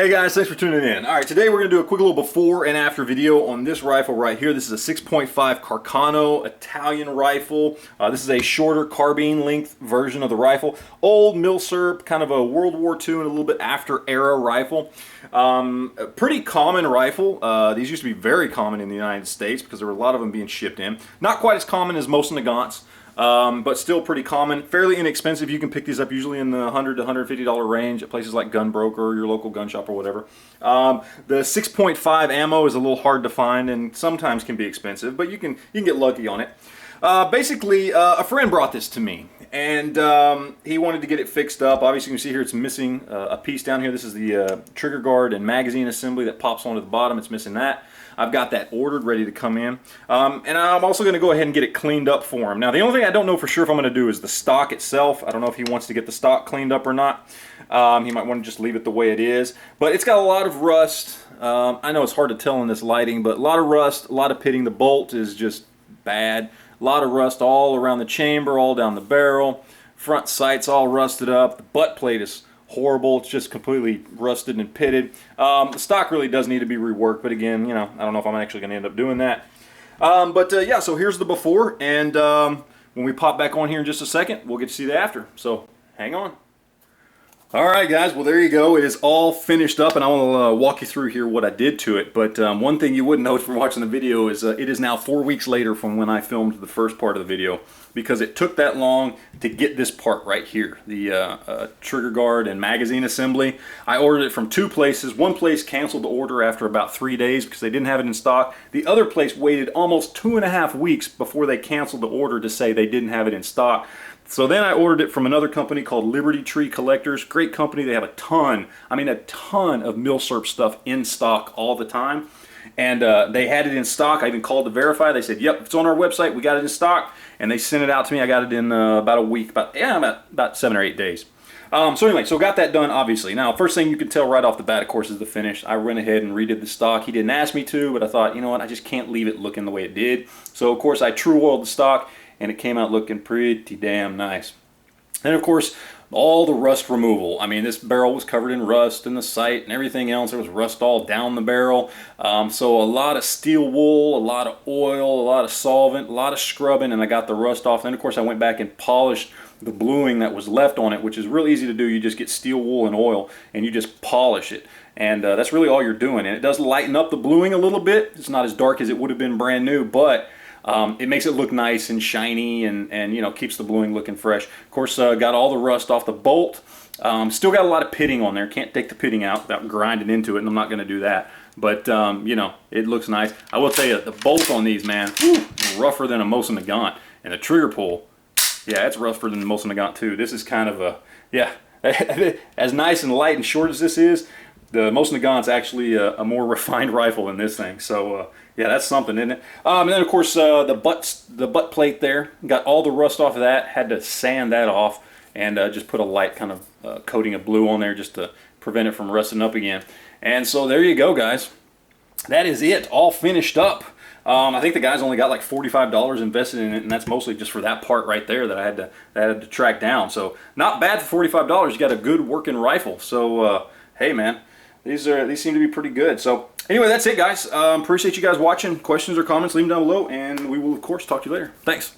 Hey guys, thanks for tuning in. Alright, today we're going to do a quick little before and after video on this rifle right here. This is a 6.5 Carcano Italian rifle. This is a shorter carbine length version of the rifle. Old milsurp, kind of a World War II and a little bit after era rifle. A pretty common rifle. These used to be very common in the United States because there were a lot of them being shipped in. Not quite as common as most Nagants. But still pretty common, fairly inexpensive. You can pick these up usually in the $100 to $150 range at places like Gunbroker or your local gun shop or whatever. The 6.5 ammo is a little hard to find and sometimes can be expensive, but you can get lucky on it. Basically, a friend brought this to me, and he wanted to get it fixed up. Obviously, you can see here it's missing a piece down here. This is the trigger guard and magazine assembly that pops onto the bottom. It's missing that. I've got that ordered, ready to come in. And I'm also going to go ahead and get it cleaned up for him. Now, the only thing I don't know for sure if I'm going to do is the stock itself. I don't know if he wants to get the stock cleaned up or not. He might want to just leave it the way it is. But it's got a lot of rust. I know it's hard to tell in this lighting, but a lot of rust, a lot of pitting. The bolt is just bad. A lot of rust all around the chamber, all down the barrel. Front sight's all rusted up. The butt plate is horrible. It's just completely rusted and pitted. The stock really does need to be reworked, but again, you know, I don't know if I'm actually going to end up doing that. Yeah, so here's the before, and when we pop back on here in just a second, we'll get to see the after. So hang on. Alright guys, well there you go. It is all finished up, and I want to walk you through here what I did to it. But one thing you wouldn't know from watching the video is it is now 4 weeks later from when I filmed the first part of the video, because it took that long to get this part right here, the trigger guard and magazine assembly. I ordered it from two places. One place canceled the order after about 3 days because they didn't have it in stock. The other place waited almost 2.5 weeks before they canceled the order to say they didn't have it in stock. So then I ordered it from another company called Liberty Tree Collectors. Great company. They have a ton, I mean a ton of milsurp stuff in stock all the time. And they had it in stock. I even called to verify. They said, yep, it's on our website. We got it in stock. And they sent it out to me. I got it in about a week, about 7 or 8 days. So anyway, so got that done, obviously. Now, first thing you can tell right off the bat, of course, is the finish. I went ahead and redid the stock. He didn't ask me to, but I thought, you know what, I just can't leave it looking the way it did. So, of course, I true oiled the stock, and it came out looking pretty damn nice. And, of course, all the rust removal. I mean, this barrel was covered in rust and the sight and everything else. There was rust all down the barrel. So a lot of steel wool, a lot of oil, a lot of solvent, a lot of scrubbing, and I got the rust off. Then, of course, I went back and polished the bluing that was left on it, which is real easy to do. You just get steel wool and oil, and you just polish it. And that's really all you're doing. And it does lighten up the bluing a little bit. It's not as dark as it would have been brand new, but it makes it look nice and shiny, and you know, keeps the bluing looking fresh. Of course, got all the rust off the bolt. Still got a lot of pitting on there. Can't take the pitting out without grinding into it, and I'm not going to do that. But you know, it looks nice. I will tell you, the bolt on these, man, whew, rougher than a Mosin Nagant, and the trigger pull, yeah, it's rougher than the Mosin Nagant too. This is kind of a, yeah, as nice and light and short as this is, the Mosin Nagant's actually a more refined rifle than this thing. So yeah, that's something, isn't it? And then of course the butt plate there, got all the rust off of that. Had to sand that off and just put a light kind of coating of blue on there just to prevent it from rusting up again. And so there you go, guys. That is it, all finished up. I think the guys only got like $45 invested in it, and that's mostly just for that part right there that I had to track down. So not bad for $45. You got a good working rifle. So hey, man. These seem to be pretty good. So anyway, that's it, guys. Appreciate you guys watching. Questions or comments, leave them down below, and we will, of course, talk to you later. Thanks.